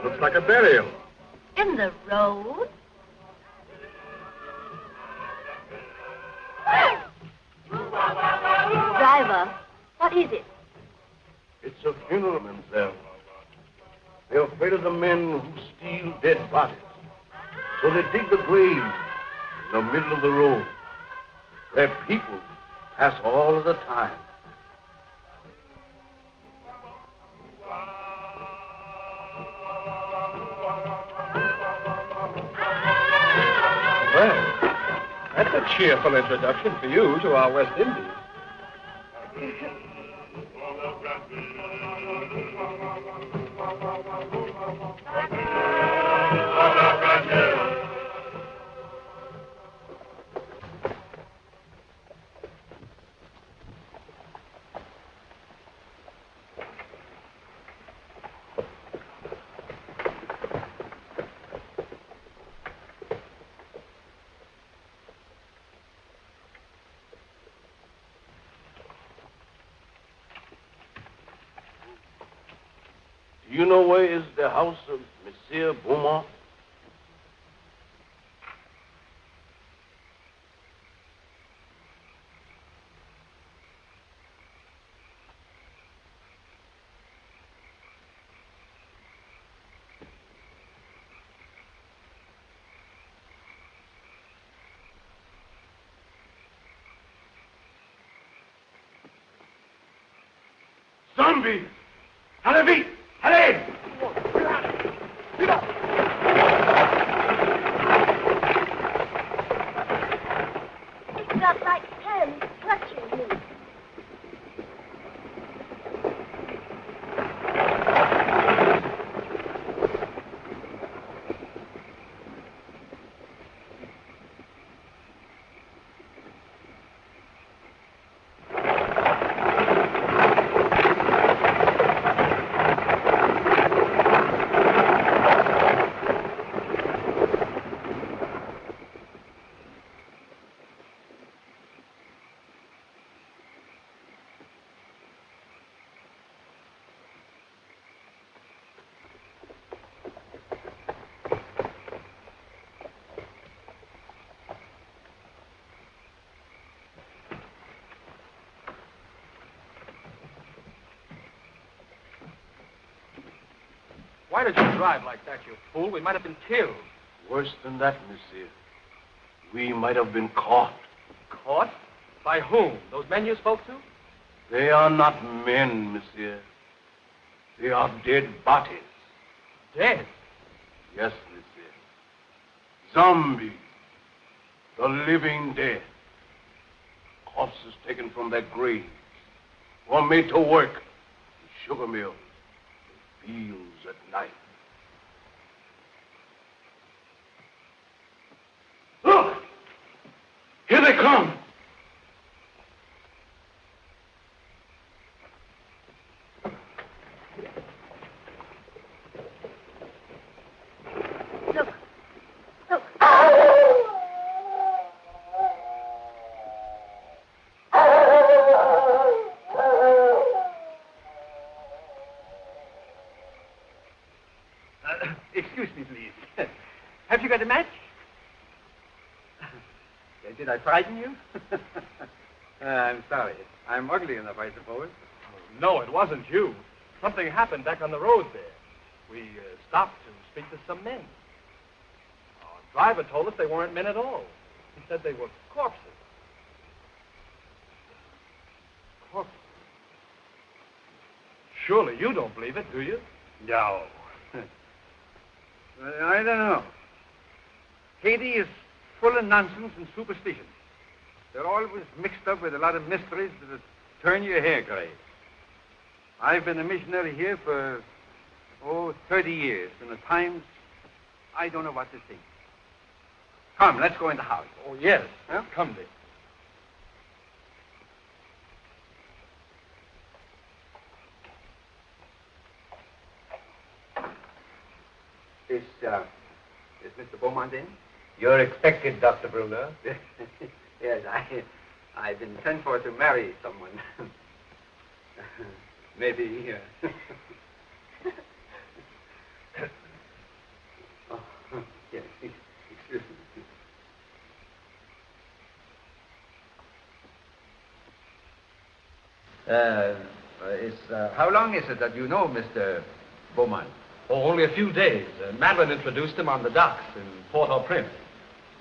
Looks like a burial. In the road? Driver, what is it? It's a funeral, mademoiselle. They're afraid of the men who steal dead bodies. So they dig the grave in the middle of the road, where people pass all of the time. Well, that's a cheerful introduction for you to our West Indies. Do you know where is the house of Monsieur Beaumont? Zombie! Allez vite! Allez! It's got like hands clutching me. Why did you drive like that, you fool? We might have been killed. Worse than that, monsieur. We might have been caught. Caught? By whom? Those men you spoke to? They are not men, monsieur. They are dead bodies. Dead? Yes, monsieur. Zombies. The living dead. Corpses taken from their graves. Or made to work in sugar mills, fields at night. Look! Here they come! Look. Look. Did I frighten you? I'm sorry. I'm ugly enough, I suppose. No, it wasn't you. Something happened back on the road there. We stopped to speak to some men. Our driver told us they weren't men at all. He said they were corpses. Corpses? Surely you don't believe it, do you? No. I don't know. Haiti is full of nonsense and superstition. They're always mixed up with a lot of mysteries that turn your hair gray. I've been a missionary here for, 30 years, and at times I don't know what to think. Come, let's go in the house. Oh, yes. Huh? Come, Dick. Is Mr. Beaumont in? You're expected, Dr. Bruner. Yes, I've been sent for to marry someone. Maybe. Oh, yes, excuse me. How long is it that you know Mr. Beaumont? Oh, only a few days. Madeline introduced him on the docks in Port-au-Prince.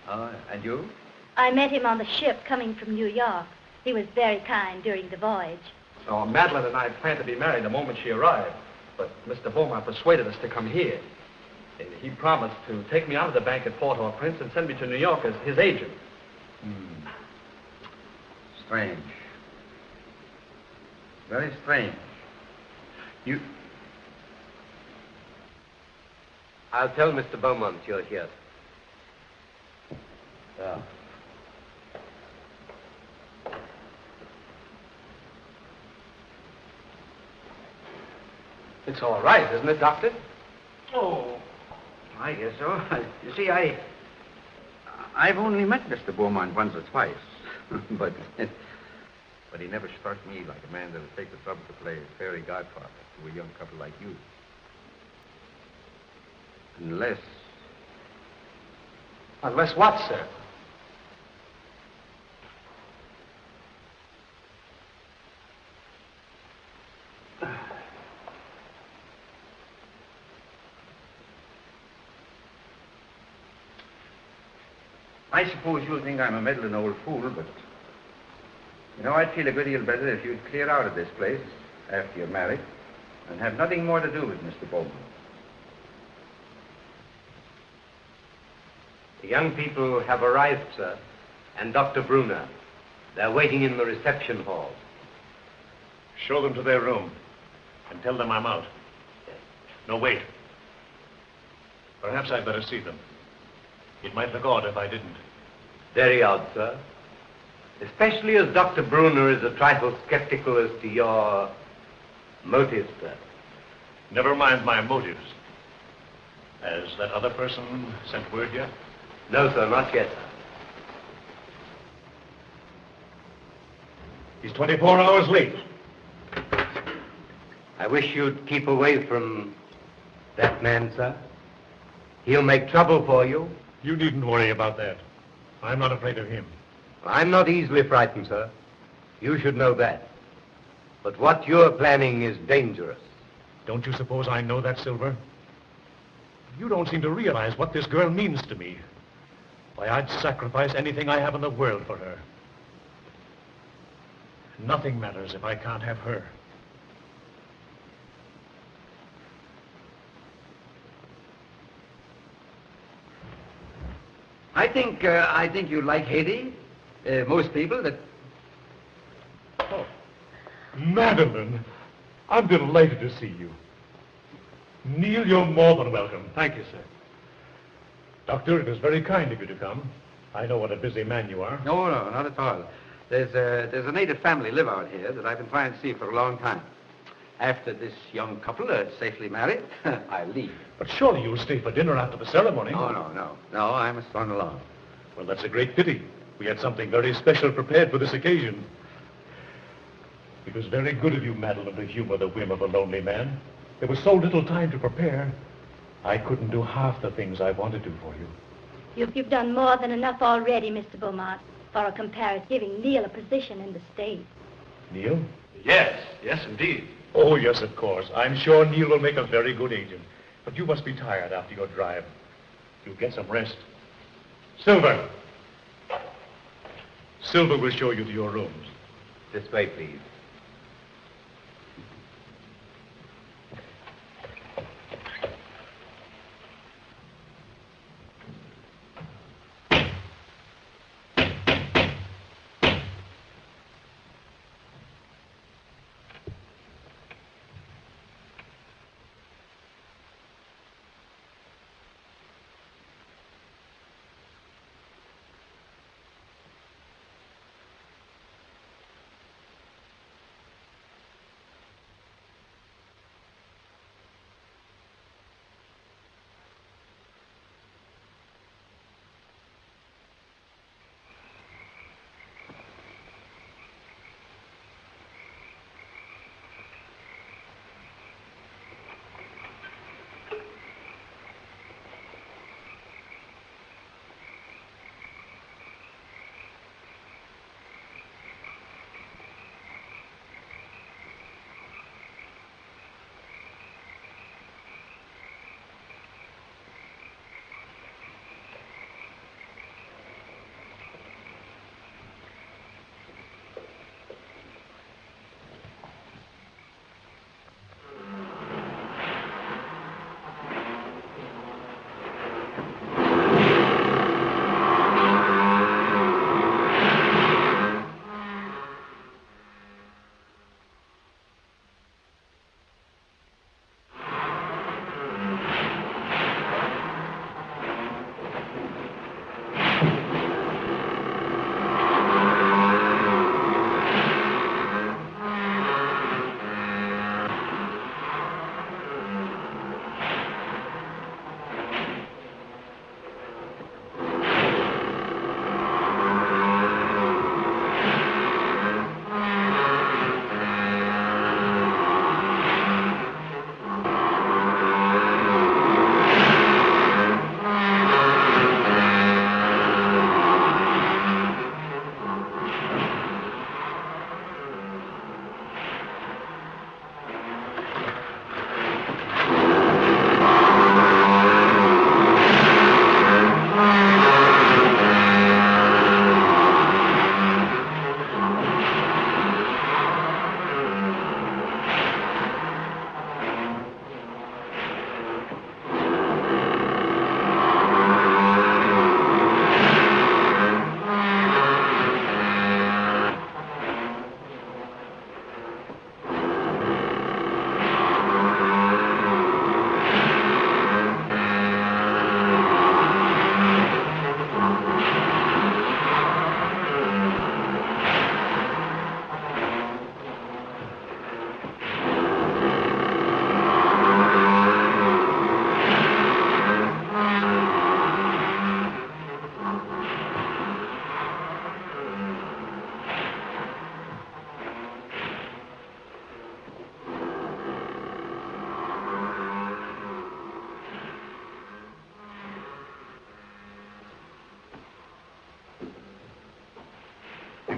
And you? I met him on the ship coming from New York. He was very kind during the voyage. So Madeline and I planned to be married the moment she arrived, but Mr. Beaumont persuaded us to come here. He promised to take me out of the bank at Port-au-Prince and send me to New York as his agent. Strange. Very strange. I'll tell Mr. Beaumont you're here. Yeah. It's all right, isn't it, Doctor? Oh, I guess so. You see, I've only met Mr. Beaumont once or twice, but he never struck me like a man that would take the trouble to play fairy godfather to a young couple like you. Unless... Unless what, sir? I suppose you'll think I'm a meddling old fool, but... I'd feel a good deal better if you'd clear out of this place after you're married and have nothing more to do with Mr. Beaumont. The young people have arrived, sir, and Dr. Bruner. They're waiting in the reception hall. Show them to their room and tell them I'm out. No, wait. Perhaps I'd better see them. It might look odd if I didn't. Very odd, sir. Especially as Dr. Bruner is a trifle skeptical as to your motives, sir. Never mind my motives. Has that other person sent word yet? No, sir, not yet, sir. He's 24 hours late. I wish you'd keep away from that man, sir. He'll make trouble for you. You needn't worry about that. I'm not afraid of him. I'm not easily frightened, sir. You should know that. But what you're planning is dangerous. Don't you suppose I know that, Silver? You don't seem to realize what this girl means to me. Why, I'd sacrifice anything I have in the world for her. Nothing matters if I can't have her. I think you like Haiti. Most people that... Oh, Madeline, I'm delighted to see you. Neil, you're more than welcome. Thank you, sir. Doctor, it is very kind of you to come. I know what a busy man you are. No, not at all. There's a native family live out here that I've been trying to see for a long time. After this young couple are safely married, I'll leave. But surely you'll stay for dinner after the ceremony. No, I must run along. Well, that's a great pity. We had something very special prepared for this occasion. It was very good of you, Madeline, to humor the whim of a lonely man. There was so little time to prepare. I couldn't do half the things I wanted to for you. You've done more than enough already, Mr. Beaumont. giving Neil a position in the state. Neil? Yes, yes, indeed. Oh, yes, of course. I'm sure Neil will make a very good agent. But you must be tired after your drive. You'll get some rest. Silver! Silver will show you to your rooms. This way, please.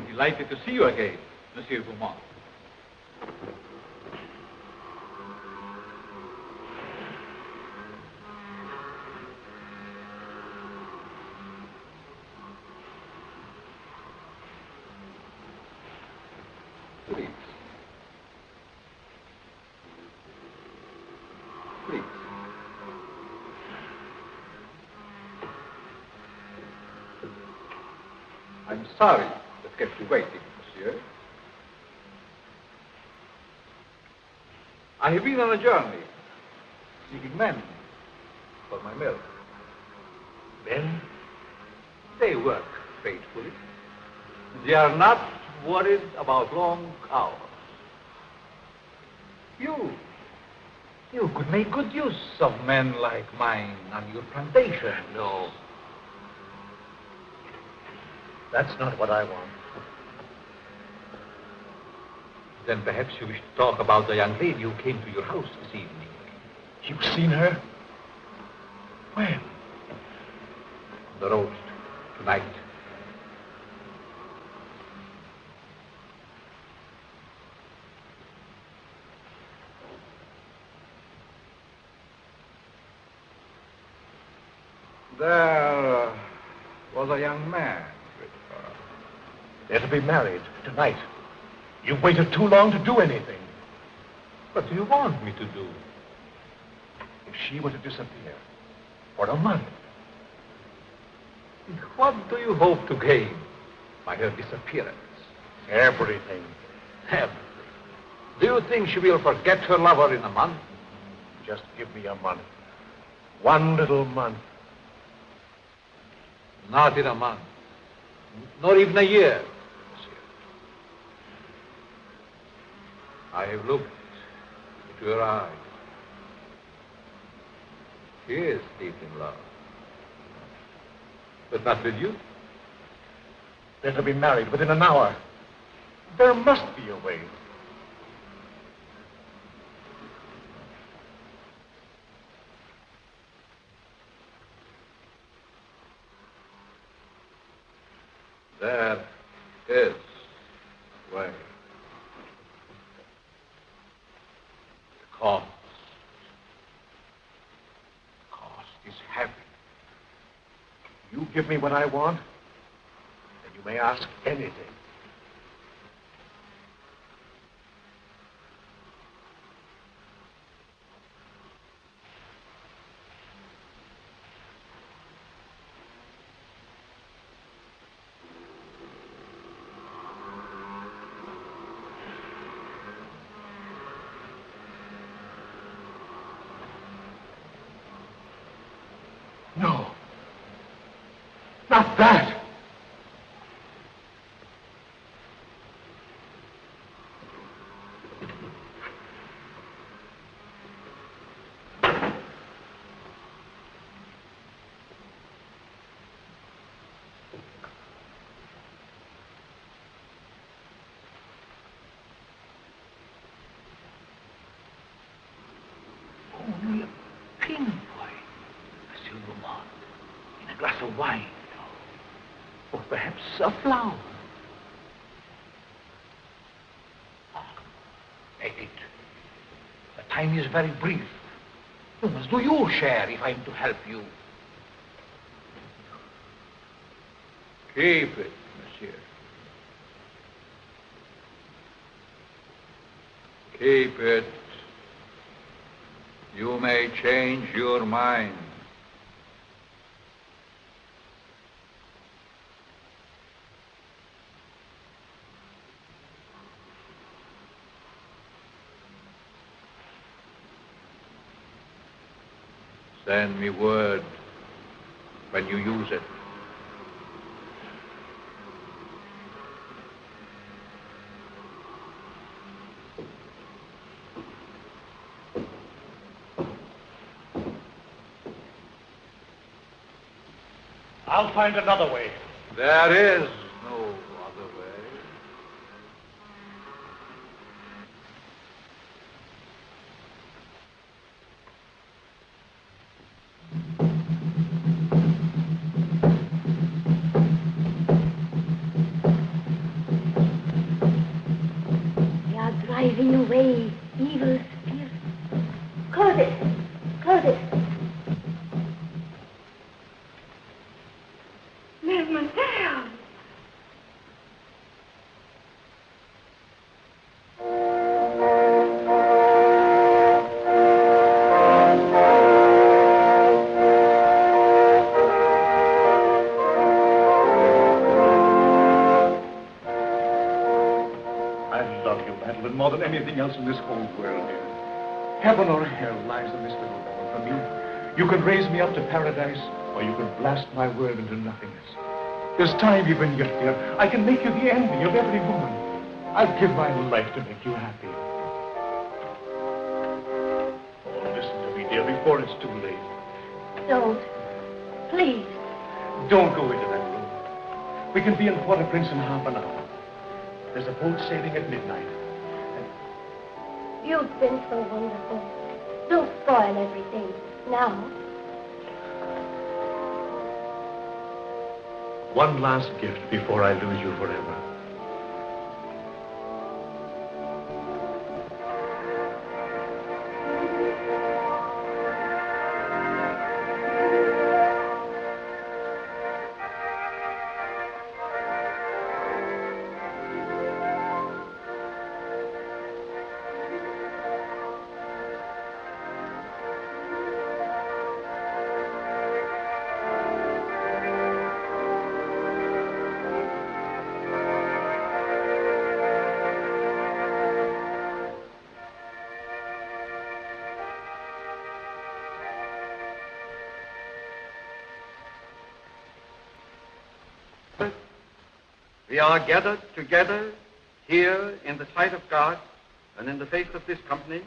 Delighted to see you again, Monsieur Beaumont. Please. Please. I'm sorry that kept you waiting, monsieur. I have been on a journey, seeking men for my mill. Men? They work faithfully. They are not worried about long hours. You could make good use of men like mine on your plantation. No. That's not what I want. Then perhaps you wish to talk about the young lady who came to your house this evening. You've seen her? When? On the road tonight. There was a young man with her. They're to be married tonight. You've waited too long to do anything. What do you want me to do? If she were to disappear for a month, What do you hope to gain by her disappearance? everything. Everything. Do you think she will forget her lover in a month? Just give me a month. One little month. Not in a month. Nor even a year, monsieur. I have looked into your eyes. She is deep in love. But not with you. They're to be married within an hour. There must be a way. There is a way. The cost is heavy. You give me what I want, and you may ask anything. No. Not that. Only a pinpoint, Monsieur Beaumont, in a glass of wine. Or perhaps a flower. Take it. The time is very brief. You must do your share if I am to help you. Keep it, monsieur. Keep it. You may change your mind. Send me word when you use it. I'll find another way. There is no other way. They are driving away evil spirits. Close it. Close it. Mademoiselle. I love you, Madeline, more than anything else in this whole world, dear. Heaven or hell lies in this little woman for me. You can raise me up to paradise, or you can blast my world into nothingness. There's time even yet, dear. I can make you the envy of every woman. I'd give my life to make you happy. Oh, listen to me, dear, before it's too late. Don't. Please. Don't go into that room. We can be in Port-au-Prince in half an hour. There's a boat sailing at midnight. You've been so wonderful. Don't spoil everything. Now. One last gift before I lose you forever. We are gathered together here in the sight of God and in the face of this company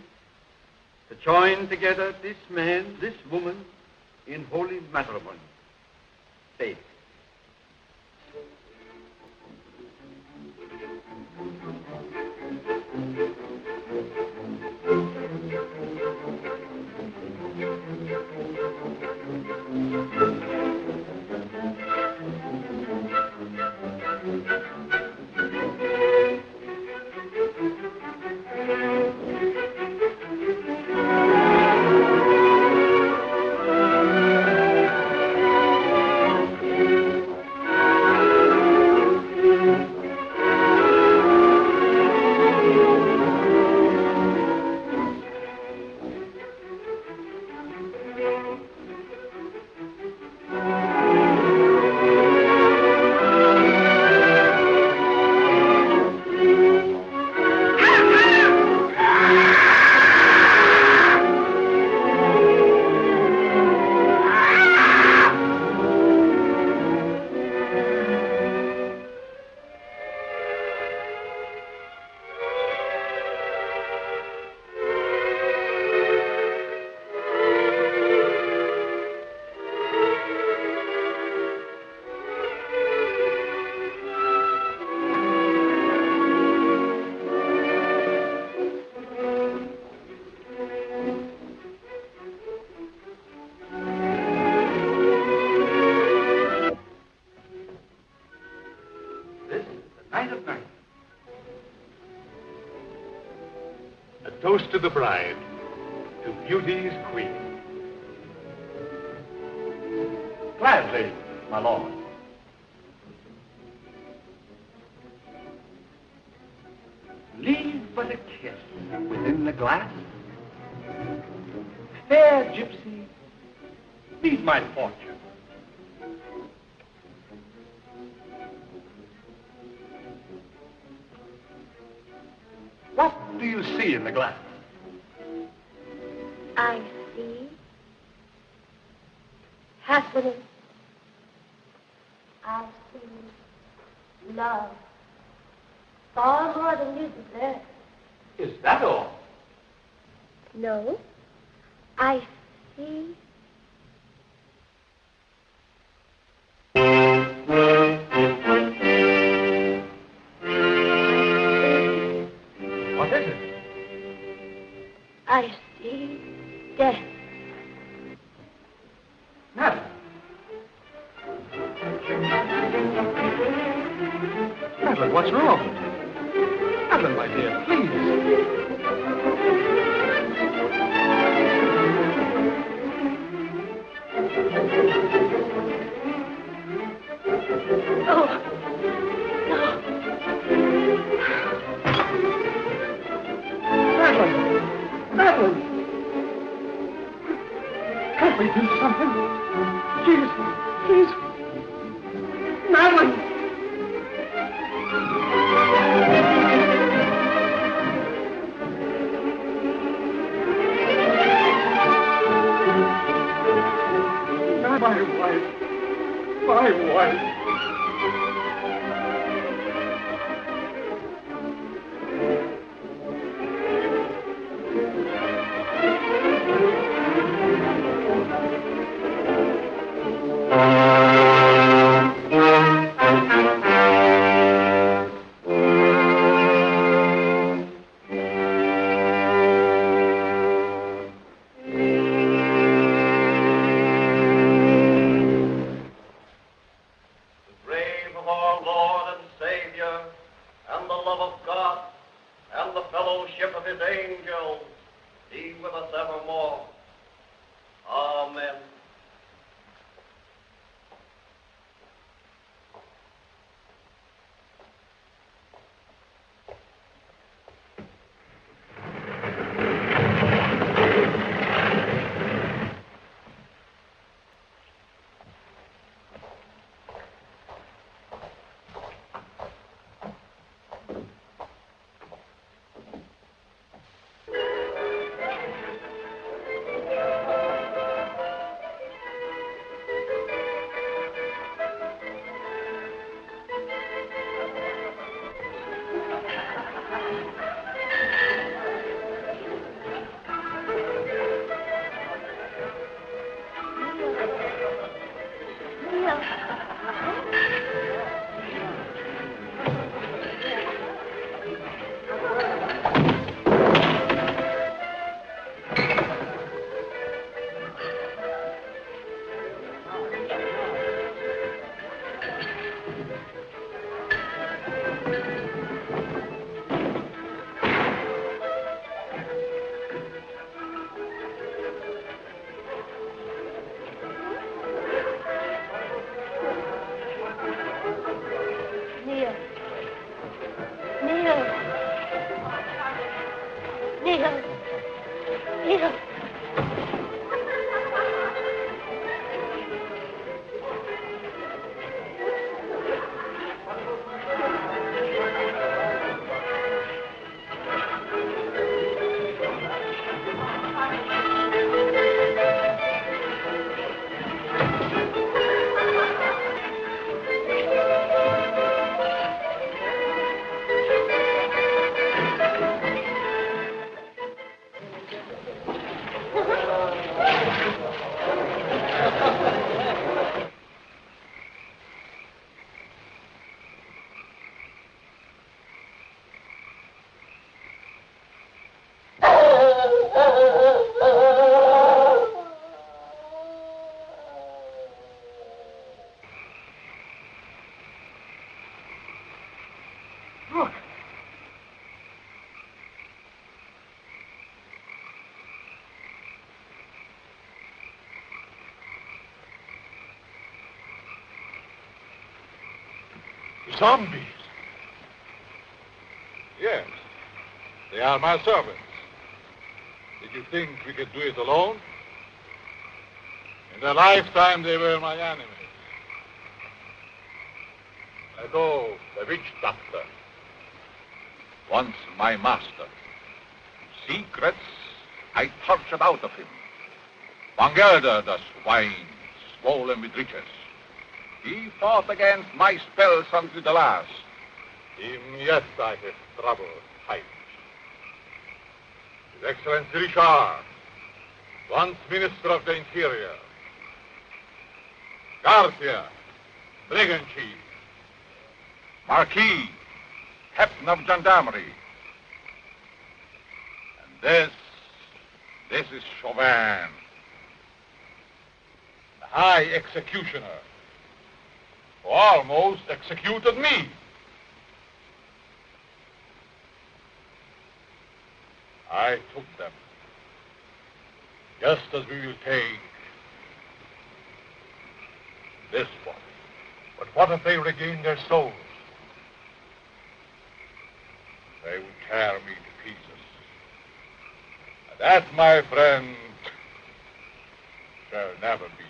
to join together this man, this woman in holy matrimony. Faith. Toast to the bride, to beauty's queen. Gladly, my lord. Leave but a kiss within the glass. Fair gypsy, meet my fortune. What do you see in the glass? I see happiness. I see love. Far more than you deserve. Is that all? No, I see. What is it? I see death. Madeline. Madeline, what's wrong? Madeline, my dear, please. Oh, no. Madeline! Madeline! Can't we do something? Please. Madeline! My wife. Zombies? Yes. They are my servants. Did you think we could do it alone? In their lifetime, they were my enemies. Legault, the witch doctor, once my master. Secrets I tortured out of him. Van Gelder, the swine, swollen with riches. He fought against my spells until the last. Him, yes, I have troubled times. His Excellency Richard, once Minister of the Interior. Garcia, brigand chief. Marquis, captain of gendarmerie. And this is Chauvin, the high executioner, who almost executed me. I took them, just as we will take this one. But what if they regain their souls? They would tear me to pieces. And that, my friend, shall never be.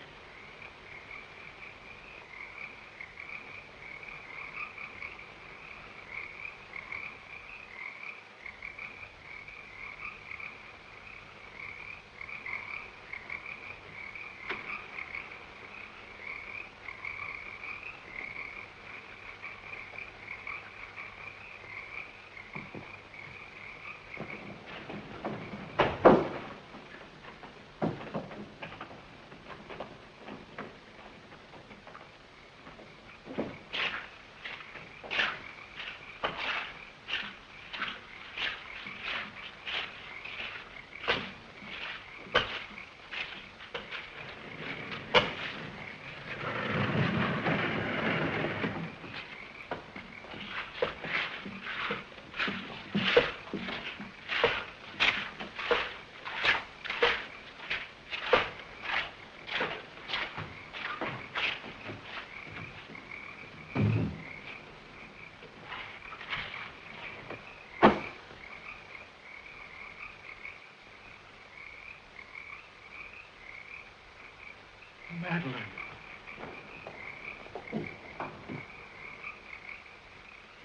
Madeline.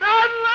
Madeline!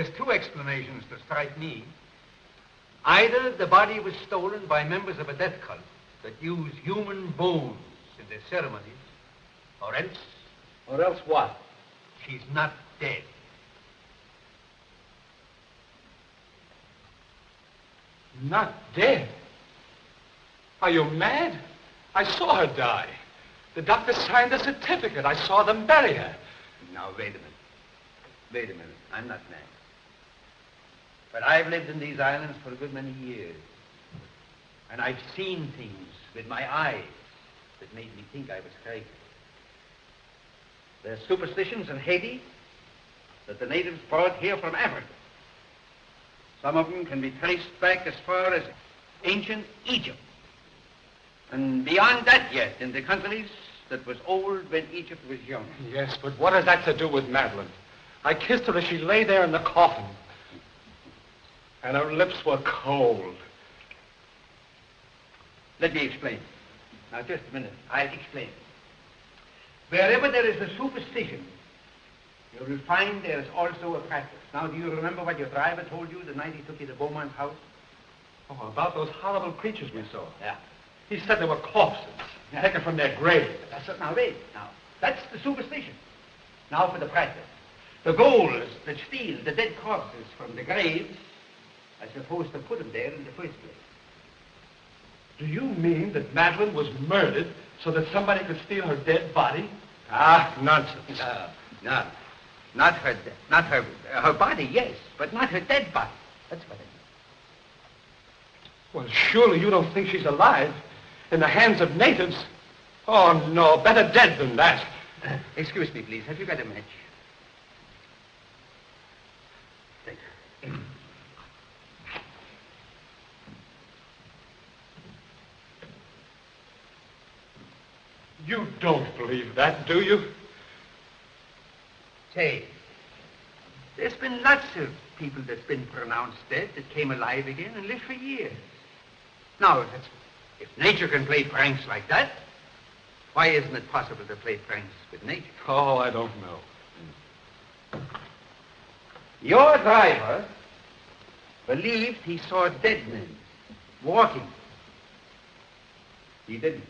There's two explanations that strike me. Either the body was stolen by members of a death cult that use human bones in their ceremonies, or else... Or else what? She's not dead. Not dead? Are you mad? I saw her die. The doctor signed the certificate. I saw them bury her. Now, wait a minute. Wait a minute. I'm not mad. But I've lived in these islands for a good many years. And I've seen things with my eyes that made me think I was crazy. There's superstitions in Haiti that the natives brought here from Africa. Some of them can be traced back as far as ancient Egypt. And beyond that yet, in the countries that was old when Egypt was young. Yes, but what has that to do with Madeline? I kissed her as she lay there in the coffin. And her lips were cold. Let me explain. Now, just a minute. I'll explain. Wherever there is a superstition, you will find there is also a practice. Now, do you remember what your driver told you the night he took you to Beaumont's house? Oh, about those horrible creatures we saw. Yeah. He said they were corpses, taken from their graves. That's it. Now, wait. Now, that's the superstition. Now for the practice. The ghouls that steal the dead corpses from the graves are supposed to put them there in the first place. Do you mean that Madeline was murdered so that somebody could steal her dead body? Ah, nonsense. No. Not her body, yes, but not her dead body. That's what I mean. Well, surely you don't think she's alive in the hands of natives? Oh, no, better dead than that. Excuse me, please. Have you got a match? Thank you. You don't believe that, do you? Say, there's been lots of people that's been pronounced dead that came alive again and lived for years. Now, if nature can play pranks like that, why isn't it possible to play pranks with nature? Oh, I don't know. Your driver believed he saw dead men walking. He didn't.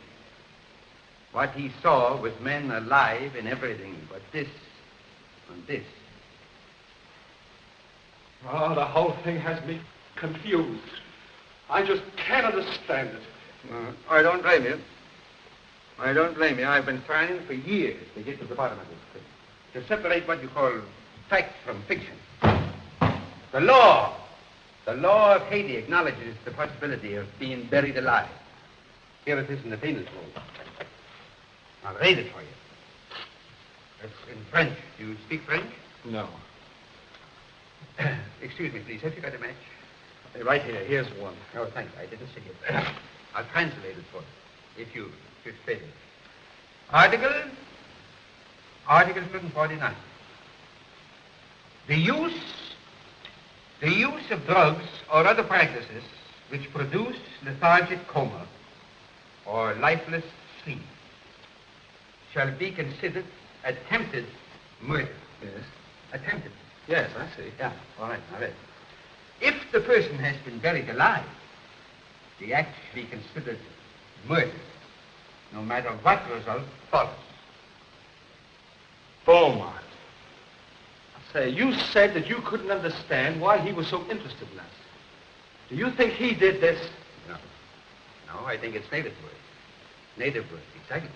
What he saw was men alive in everything but this and this. Oh, the whole thing has me confused. I just can't understand it. I don't blame you. I don't blame you. I've been trying for years to get to the bottom of this thing. To separate what you call fact from fiction. The law of Haiti acknowledges the possibility of being buried alive. Here it is in the penal code. I'll read it for you. It's in French. Do you speak French? No. Excuse me, please. Have you got a match? Right here. Here's one. Oh, thanks. I didn't see it. I'll translate it for you, if you should fail. Article 149. The use of drugs or other practices which produce lethargic coma or lifeless sleep shall be considered attempted murder. Yes. Attempted. Yes, I see. Yeah, all right, now wait. If the person has been buried alive, the act should be considered murder, no matter what result follows. Beaumont. Say, you said that you couldn't understand why he was so interested in us. Do you think he did this? No, I think it's native work. Native work, exactly.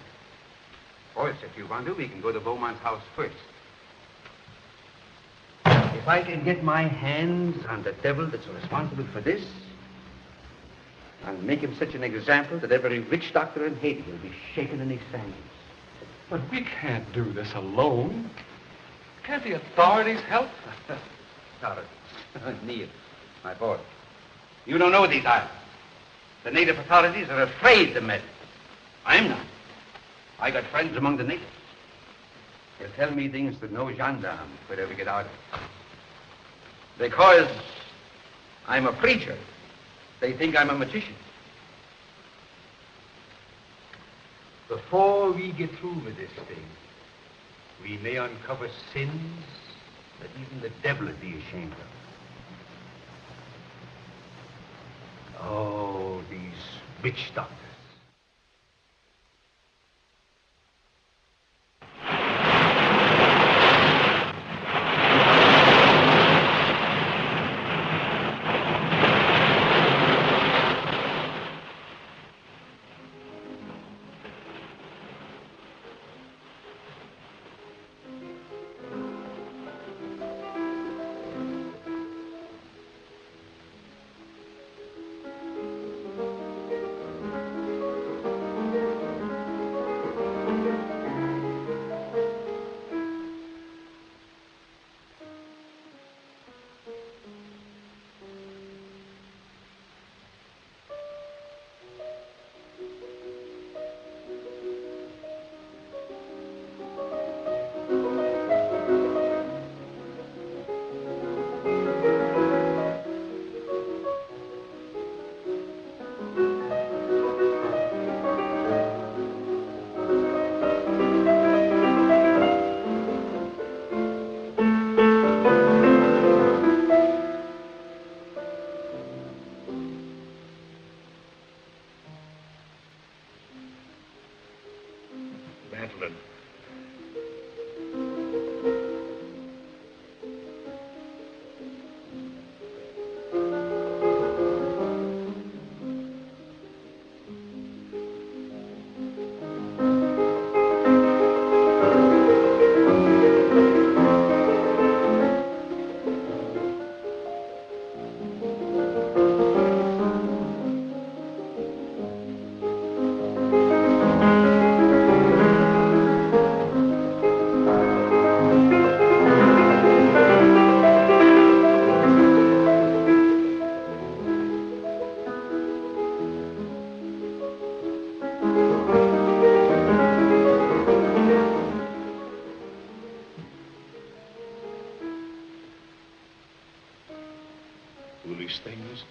Of course, if you want to, we can go to Beaumont's house first. If I can get my hands on the devil that's responsible for this, I'll make him such an example that every witch doctor in Haiti will be shaken in his sandals. But we can't do this alone. Can't the authorities help? Neil, my boy, you don't know these islands. The native authorities are afraid to meddle. I'm not. I got friends among the natives. They'll tell me things that no gendarme could ever get out of. Because I'm a preacher, they think I'm a magician. Before we get through with this thing, we may uncover sins that even the devil would be ashamed of. Oh, these witch doctors. Foolish things.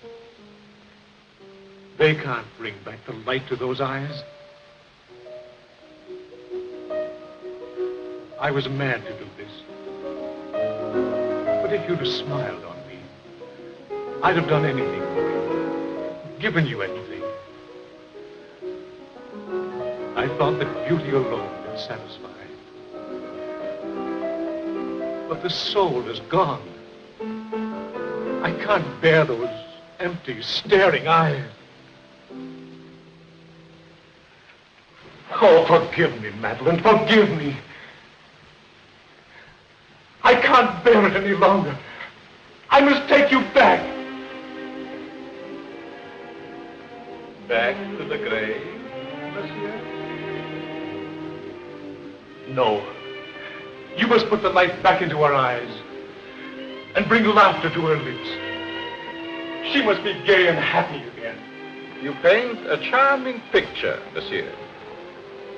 They can't bring back the light to those eyes. I was mad to do this. But if you'd have smiled on me, I'd have done anything for you, given you anything. I thought that beauty alone would satisfy. But the soul is gone. I can't bear those empty, staring eyes. Oh, forgive me, Madeline, forgive me. I can't bear it any longer. I must take you back. Back to the grave, monsieur? No. You must put the light back into her eyes and bring laughter to her lips. She must be gay and happy again. You paint a charming picture, monsieur.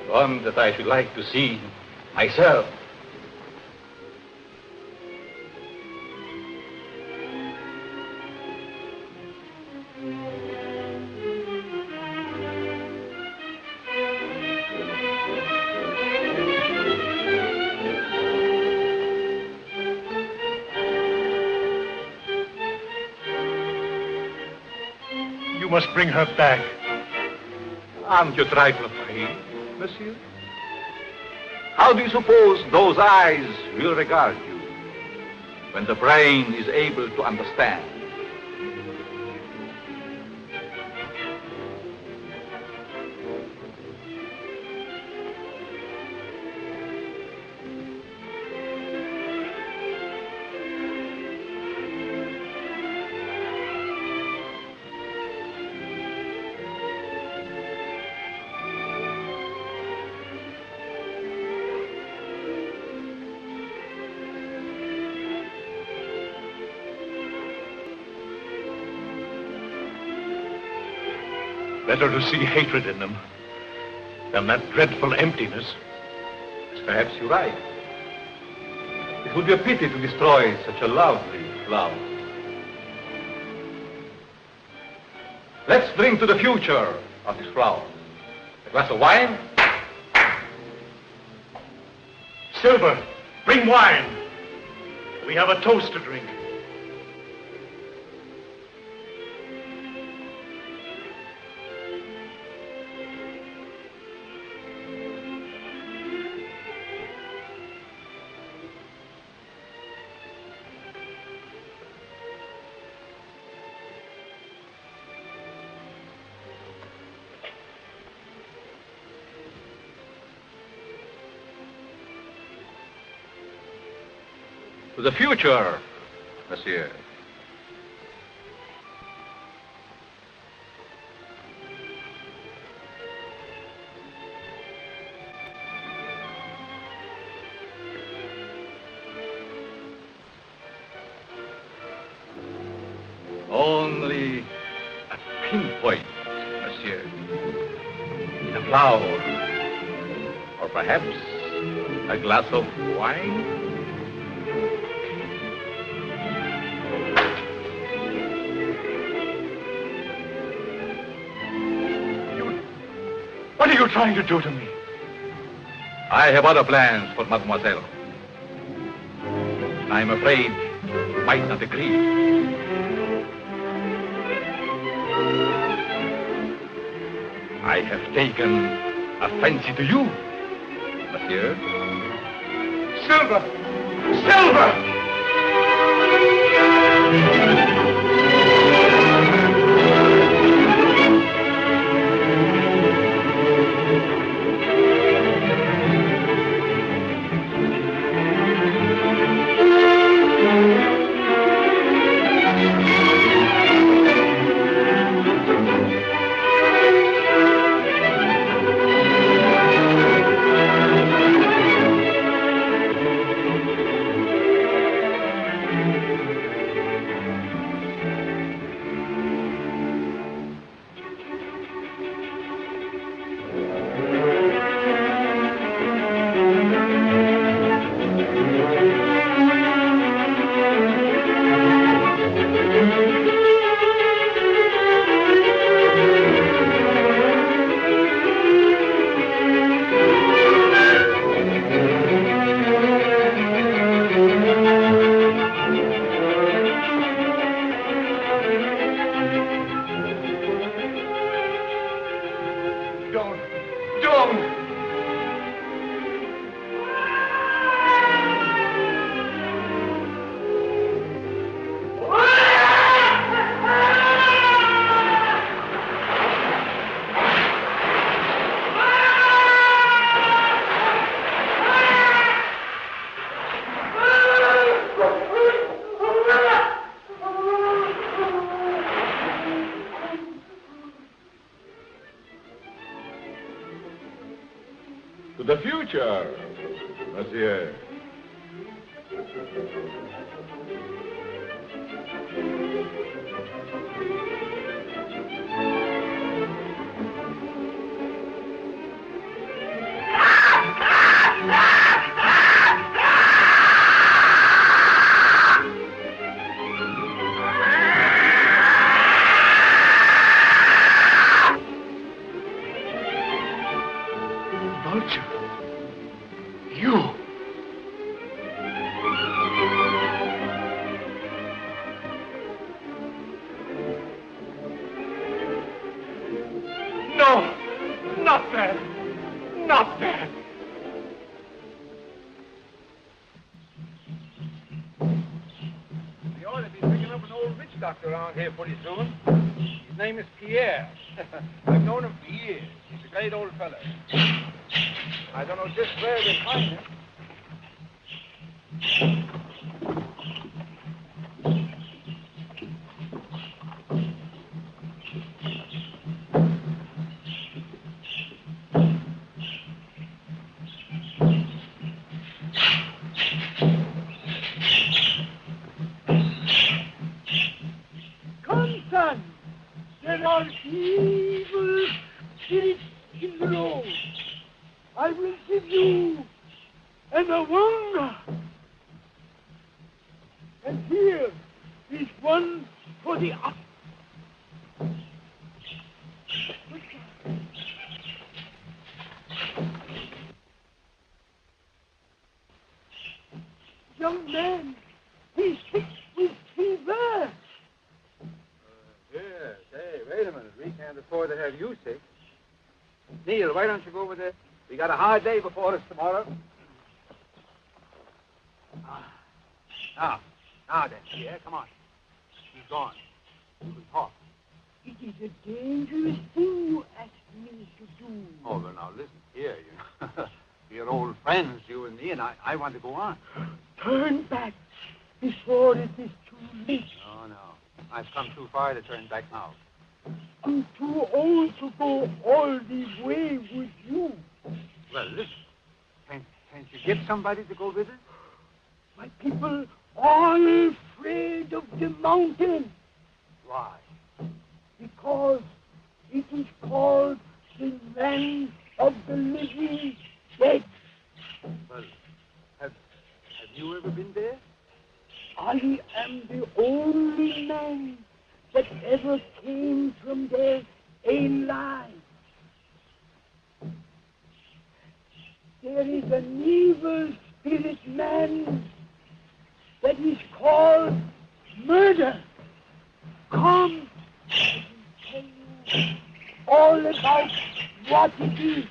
One that I should like to see myself. You must bring her back. Aren't you a trifle afraid, monsieur? How do you suppose those eyes will regard you when the brain is able to understand? Better to see hatred in them than that dreadful emptiness. Perhaps you're right. It would be a pity to destroy such a lovely flower. Let's drink to the future of this flower. A glass of wine? Silver, bring wine. We have a toast to drink. To the future, monsieur. Only a pinpoint, monsieur. In a flower. Or perhaps a glass of wine. What are you trying to do to me? I have other plans for mademoiselle. I'm afraid you might not agree. I have taken a fancy to you, monsieur. Silver! Silver! To the future, monsieur. Doctor around here pretty soon. His name is Pierre. I've known him for years. He's a great old fellow. I don't know just where we'll find him. There are evil spirits in the road. I will give you an awanga. And here is one for the up. Young man, before they have you sick. Neil, why don't you go over there? We got a hard day before us tomorrow. Now then, Pierre, come on. He's gone. You can talk. It is a dangerous thing you asked me to do. Oh, well, now, listen here. We're old friends, you and me, and I want to go on. Turn back before it is too late. No. I've come too far to turn back now. I'm too old to go all the way with you. Well, listen. Can't you get somebody to go with us? My people are afraid of the mountain. Why? Because it is called the land of the living dead. Well, have you ever been there? I am the only man that ever came from there alive. There is an evil spirit man that is called murder. Come, I can tell you all about what it is.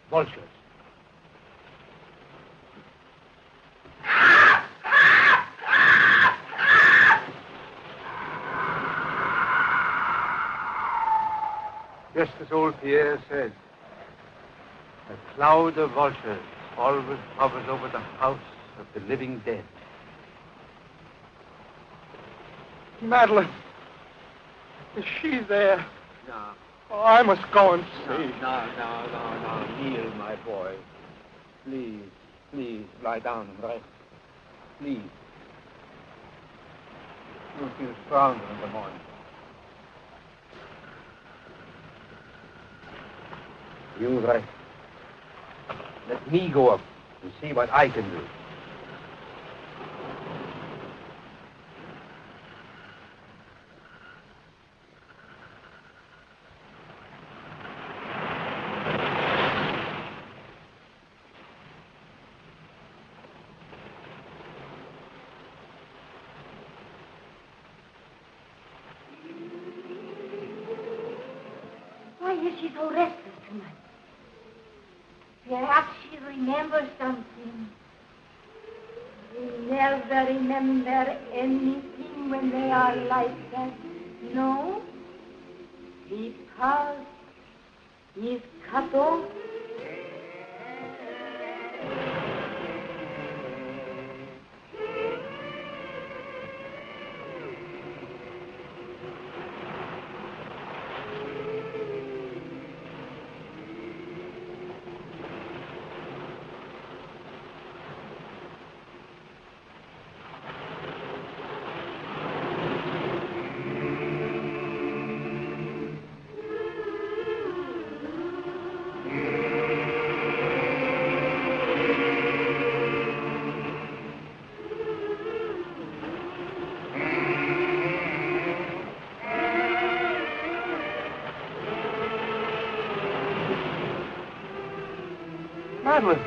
Vultures. Just as old Pierre said, a cloud of vultures always hovers over the house of the living dead. Madeline. Is she there? No. Oh, I must go and see. No, Neil, my boy. Please, lie down and rest. Please. You'll feel stronger in the morning. You rest. Let me go up and see what I can do. Why is she so restless tonight? Perhaps she remembers something. They never remember anything when they are like that. No? Because he's cut off. Madeline!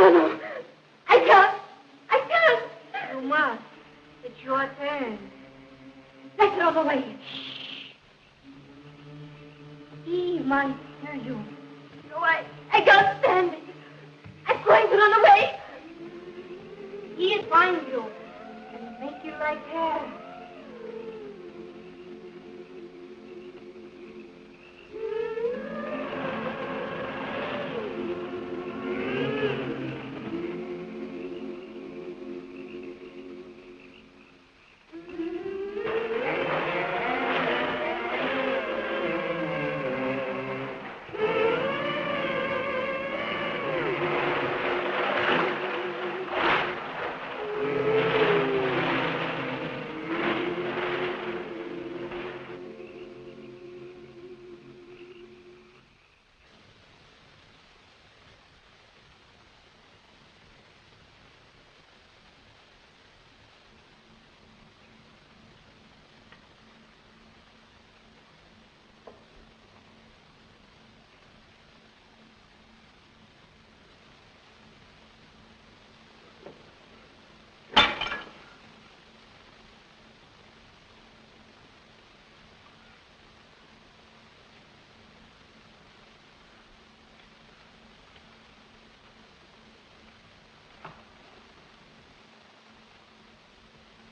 No. I can't. You must. It's your turn. Let's run away. He might hear you. No, I can't stand it. I'm going to run away. He'll find you and make you like her.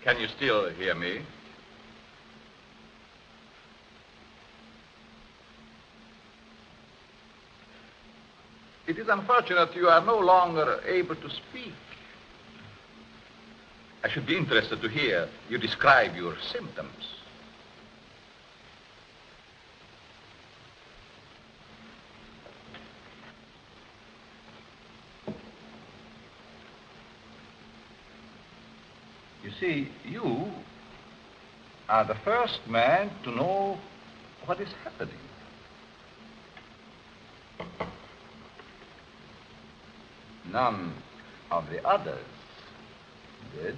Can you still hear me? It is unfortunate you are no longer able to speak. I should be interested to hear you describe your symptoms. You see, you are the first man to know what is happening. None of the others did.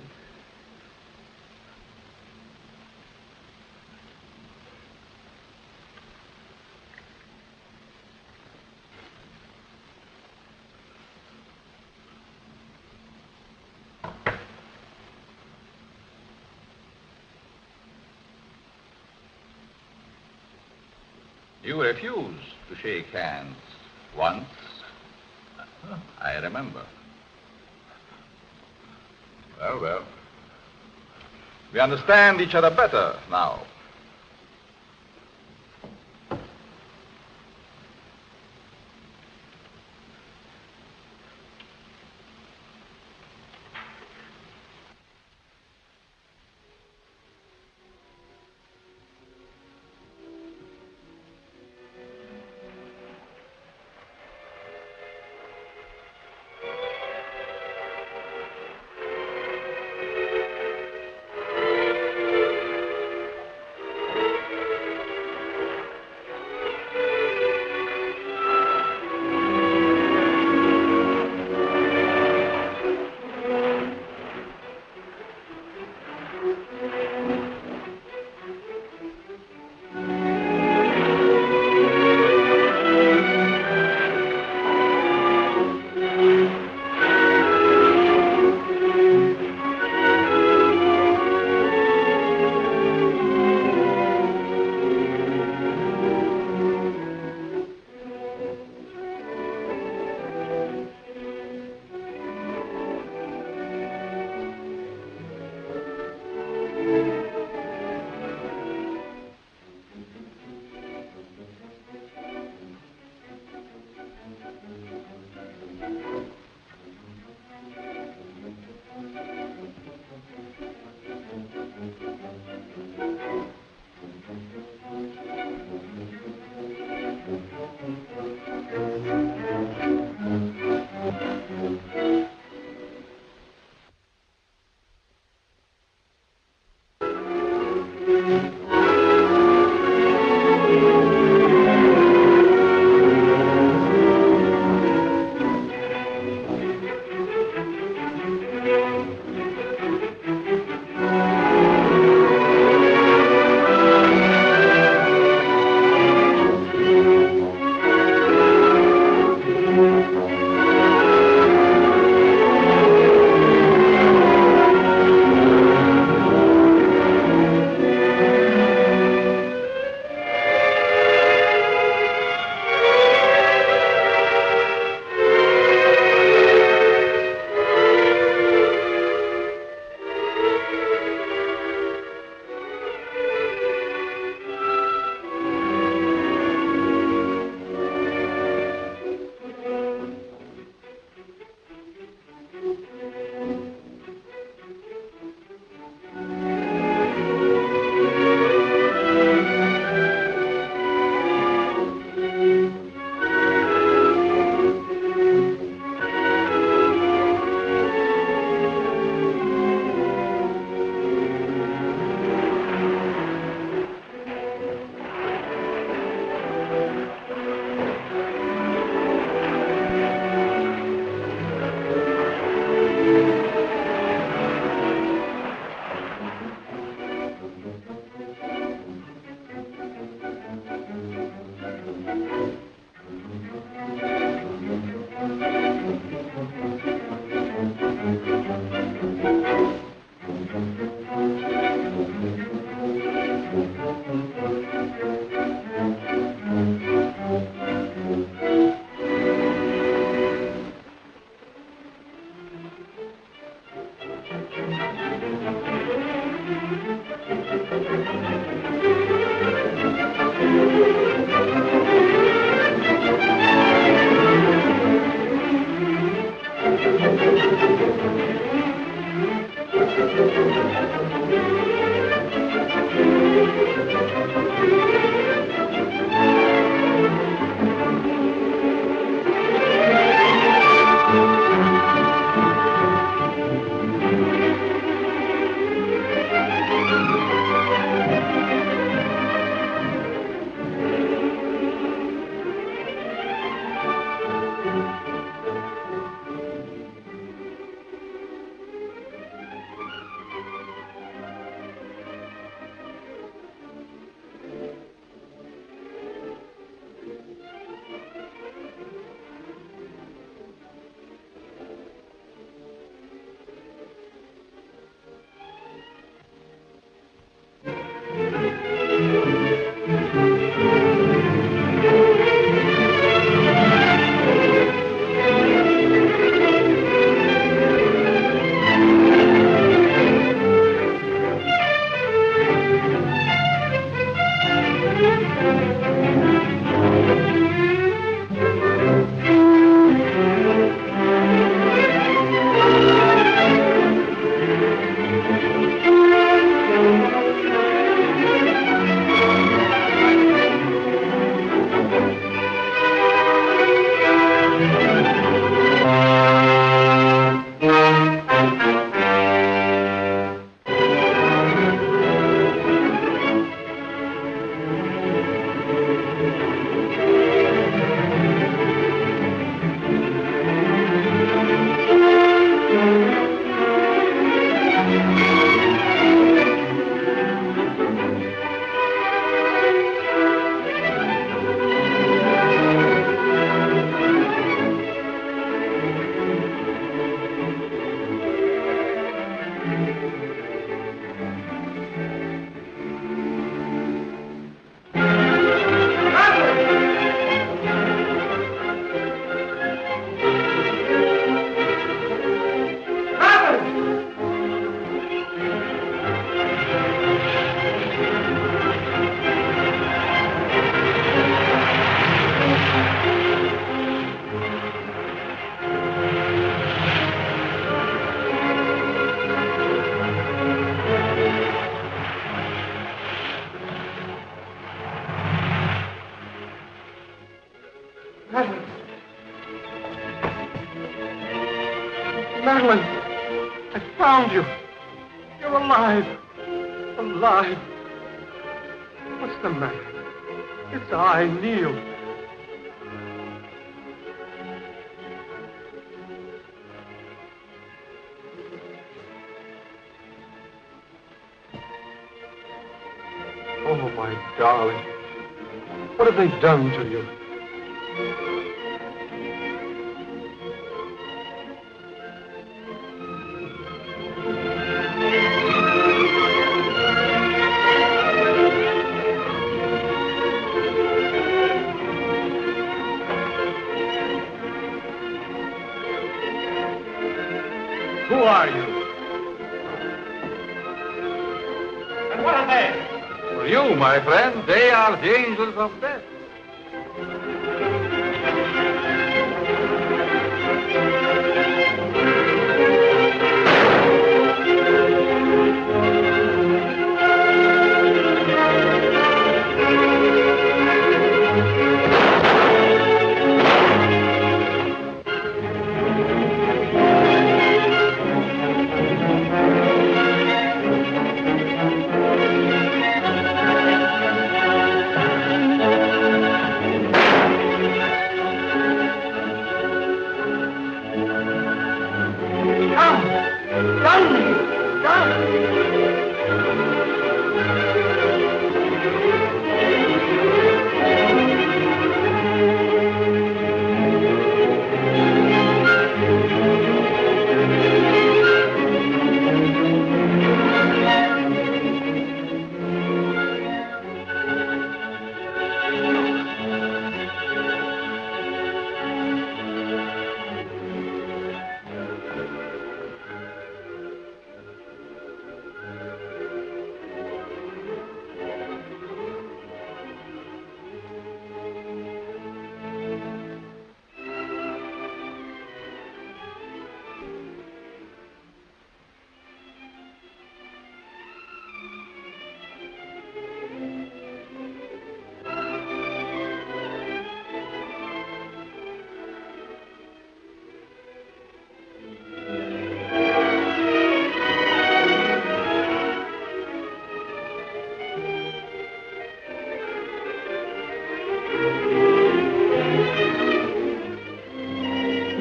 You refused to shake hands once. I remember. Well. We understand each other better now. Madeline. Madeline, I found you. You're alive. Alive. What's the matter? It's I, Neil. Oh, my darling. What have they done to you? Who are you? And what are they? For you, my friend, they are the angels of death.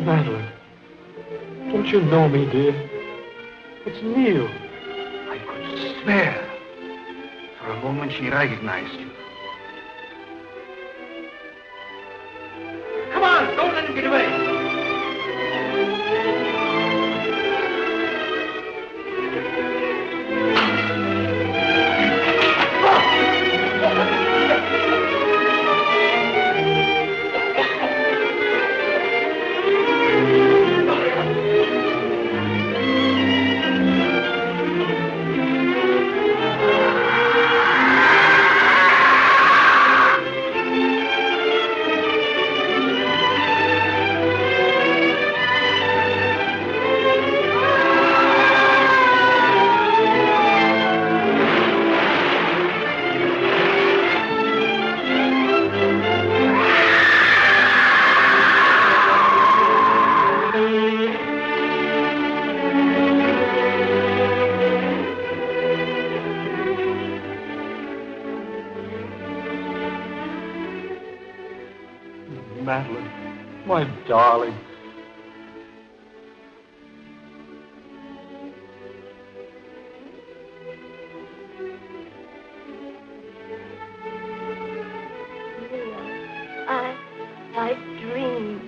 Madeline, don't you know me, dear? It's Neil. I could swear. For a moment she recognized you. Come on, don't let him get away. Madeline, my darling. I dreamed.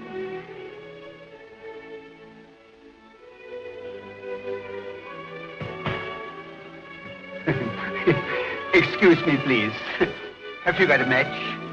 Excuse me, please. Have you got a match?